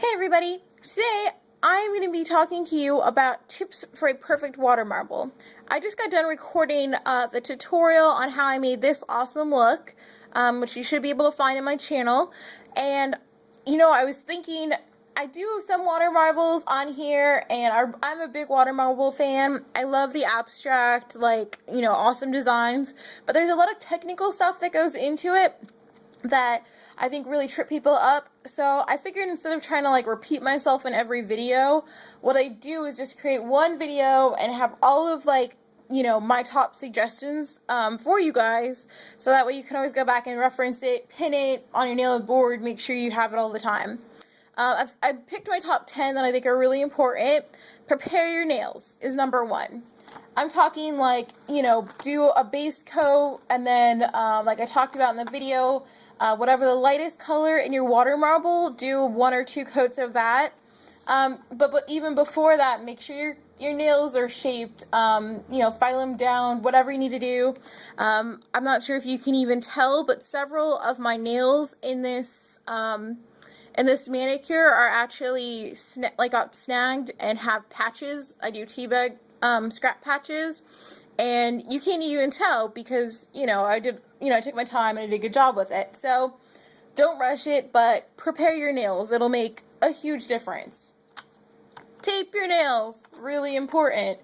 Hey everybody! Today I'm going to be talking to you about tips for a perfect water marble. I just got done recording the tutorial on how I made this awesome look, which you should be able to find in my channel. And, I was thinking, I do some water marbles on here, and I'm a big water marble fan. I love the abstract, awesome designs, but there's a lot of technical stuff that goes into it that I think really trip people up. So I figured instead of trying to repeat myself in every video, what I do is just create one video and have all of my top suggestions for you guys, so that way you can always go back and reference it, pin it on your nail board, make sure you have it all the time. I've picked my top 10 that I think are really important. Prepare your nails is number 1. I'm talking do a base coat, and then like I talked about in the video, whatever the lightest color in your water marble, do 1 or 2 coats of that. But even before that, make sure your nails are shaped, file them down, whatever you need to do. I'm not sure if you can even tell, but several of my nails in this manicure are actually got snagged and have patches. I do tea bag scrap patches, and you can't even tell because I took my time and I did a good job with it. So don't rush it, but prepare your nails. It'll make a huge difference. Tape your nails, really important.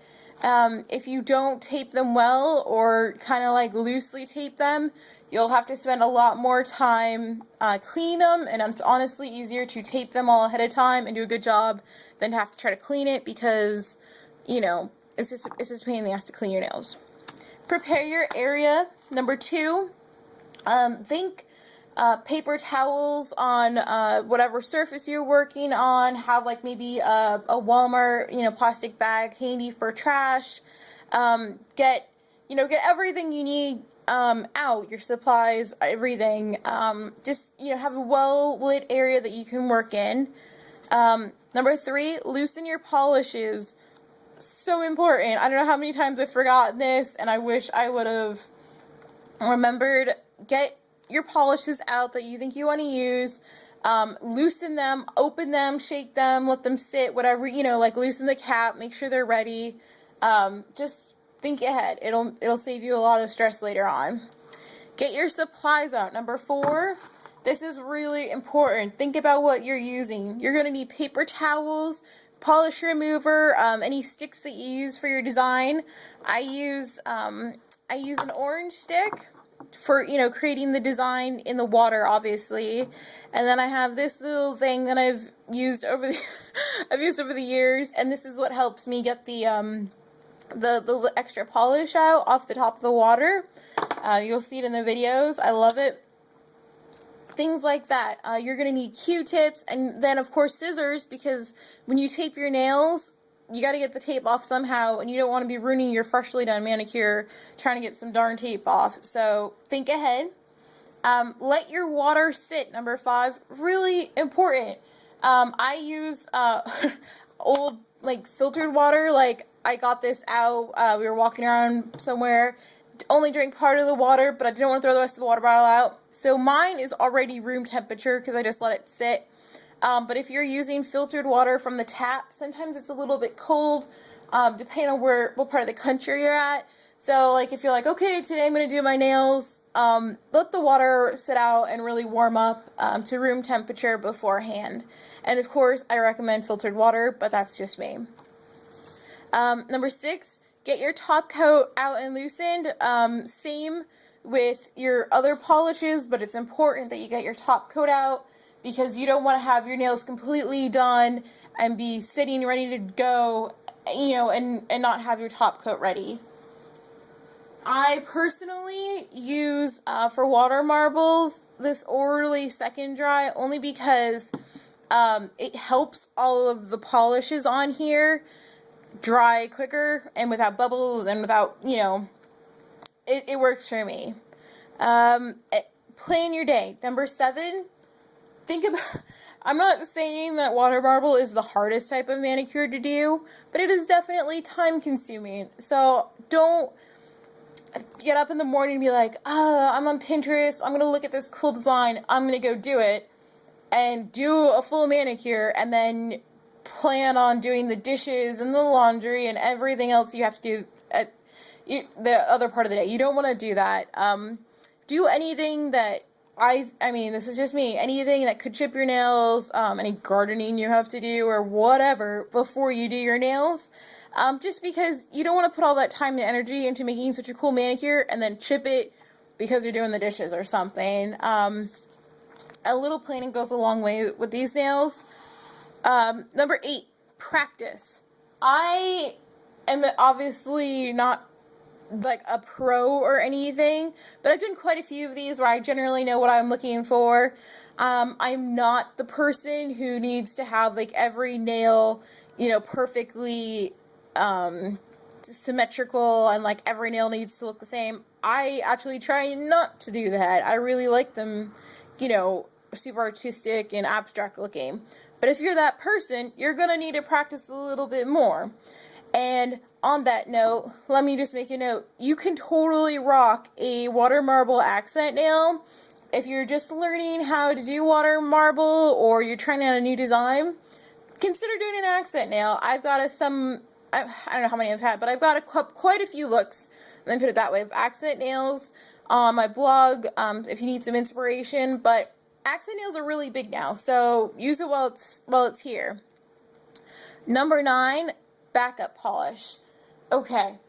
If you don't tape them well, or kind of loosely tape them, you'll have to spend a lot more time cleaning them, and it's honestly easier to tape them all ahead of time and do a good job than to have to try to clean it, because it's just a pain in the ass to clean your nails. Prepare your area. Number 2, think paper towels on whatever surface you're working on. Have maybe a Walmart plastic bag handy for trash. Get everything you need out, your supplies, everything. Just have a well lit area that you can work in. Number 3, loosen your polishes. So important. I don't know how many times I've forgotten this, and I wish I would have remembered. Get your polishes out that you think you want to use. Loosen them, open them, shake them, let them sit, whatever, loosen the cap, make sure they're ready. Just think ahead. It'll save you a lot of stress later on. Get your supplies out. Number 4, this is really important. Think about what you're using. You're going to need paper towels, polish remover, any sticks that you use for your design. I use an orange stick for creating the design in the water, obviously, and then I have this little thing that I've used over the years, and this is what helps me get the extra polish out off the top of the water. You'll see it in the videos. I love it. Things like that. You're going to need Q-tips, and then of course scissors, because when you tape your nails, you got to get the tape off somehow, and you don't want to be ruining your freshly done manicure trying to get some darn tape off. So think ahead. Let your water sit. Number 5, really important. I use old filtered water. I got this out. We were walking around somewhere. Only drank part of the water, but I didn't want to throw the rest of the water bottle out. So mine is already room temperature because I just let it sit. But if you're using filtered water from the tap, sometimes it's a little bit cold, depending on what part of the country you're at. So if you're okay, today I'm going to do my nails, let the water sit out and really warm up to room temperature beforehand. And of course, I recommend filtered water, but that's just me. Number 6, get your top coat out and loosened. Same with your other polishes, but it's important that you get your top coat out, because you don't want to have your nails completely done and be sitting ready to go, and not have your top coat ready. I personally use, for water marbles, this Orderly Second Dry, only because it helps all of the polishes on here dry quicker and without bubbles and without, it works for me. Plan your day. Number 7, think about, I'm not saying that water marble is the hardest type of manicure to do, but it is definitely time consuming. So don't get up in the morning and be like, I'm on Pinterest, I'm going to look at this cool design, I'm going to go do it. and do a full manicure and then plan on doing the dishes and the laundry and everything else you have to do at the other part of the day. You don't want to do that. Do anything that I mean, this is just me, anything that could chip your nails, any gardening you have to do or whatever before you do your nails. Just because you don't want to put all that time and energy into making such a cool manicure and then chip it because you're doing the dishes or something. A little planning goes a long way with these nails. Number 8, practice. I am obviously not like a pro or anything, but I've done quite a few of these where I generally know what I'm looking for. I'm not the person who needs to have like every nail, perfectly symmetrical and like every nail needs to look the same. I actually try not to do that. I really like them, super artistic and abstract looking. But if you're that person, you're gonna need to practice a little bit more. And on that note, let me just make a note. You can totally rock a water marble accent nail. If you're just learning how to do water marble or you're trying out a new design, consider doing an accent nail. I've got I don't know how many I've had, but I've got quite a few looks, let me put it that way, of accent nails on my blog if you need some inspiration. But accent nails are really big now, so use it while it's here. Number 9, backup polish. Okay,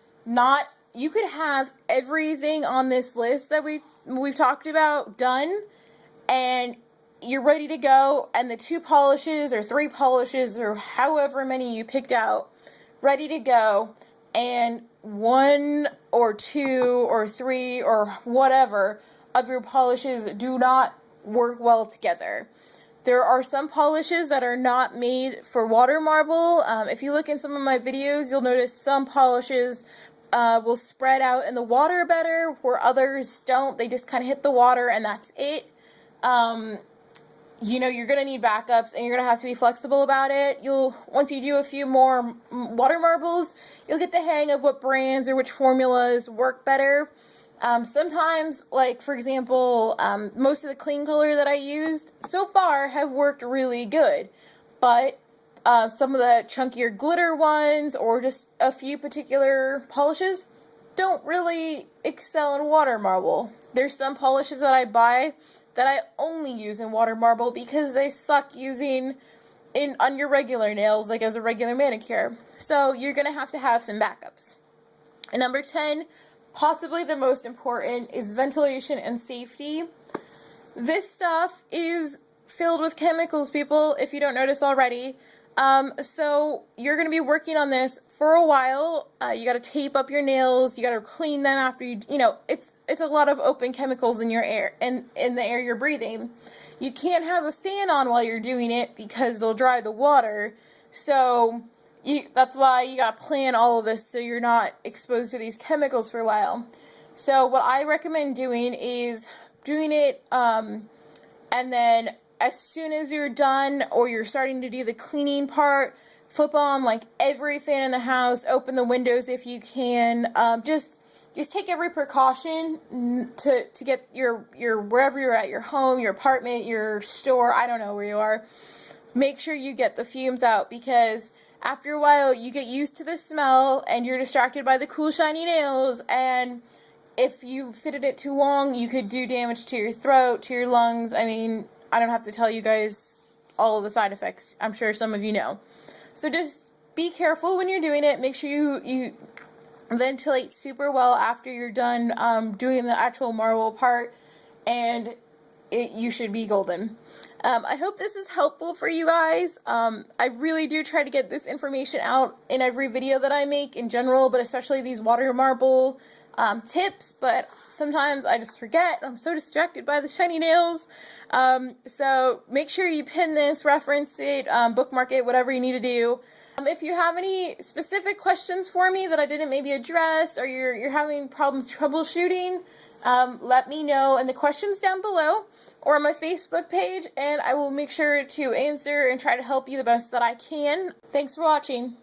you could have everything on this list that we've talked about done, and you're ready to go, and the 2 polishes or 3 polishes or however many you picked out, ready to go, and 1 or 2 or 3 or whatever of your polishes do not work well together. There are some polishes that are not made for water marble. If you look in some of my videos, you'll notice some polishes will spread out in the water better, where others don't. They just kind of hit the water and that's it. You're going to need backups and you're going to have to be flexible about it. Once you do a few more water marbles, you'll get the hang of what brands or which formulas work better. Sometimes, like, for example, most of the clean color that I used so far have worked really good, but some of the chunkier glitter ones or just a few particular polishes don't really excel in water marble. There's some polishes that I buy that I only use in water marble because they suck using on your regular nails, like as a regular manicure. So you're going to have some backups. And number 10, possibly the most important, is ventilation and safety. This stuff is filled with chemicals, people, if you don't notice already. So you're going to be working on this for a while. You got to tape up your nails. You got to clean them after it's a lot of open chemicals in your air and in the air you're breathing. You can't have a fan on while you're doing it because they'll dry the water. So that's why you got to plan all of this so you're not exposed to these chemicals for a while. So what I recommend doing is doing it, and then as soon as you're done or you're starting to do the cleaning part, flip on like every fan in the house, open the windows if you can. Just take every precaution to get your wherever you're at, your home, your apartment, your store, I don't know where you are. Make sure you get the fumes out, because after a while you get used to the smell and you're distracted by the cool shiny nails, and if you sit in it too long, you could do damage to your throat, to your lungs. I mean, I don't have to tell you guys all of the side effects. I'm sure some of you know. So just be careful when you're doing it. Make sure you ventilate super well after you're done doing the actual marble part, and you should be golden. I hope this is helpful for you guys. I really do try to get this information out in every video that I make in general, but especially these water marble tips, but sometimes I just forget. I'm so distracted by the shiny nails. So make sure you pin this, reference it, bookmark it, whatever you need to do. If you have any specific questions for me that I didn't maybe address, or you're having problems troubleshooting, let me know in the questions down below or on my Facebook page, and I will make sure to answer and try to help you the best that I can. Thanks for watching.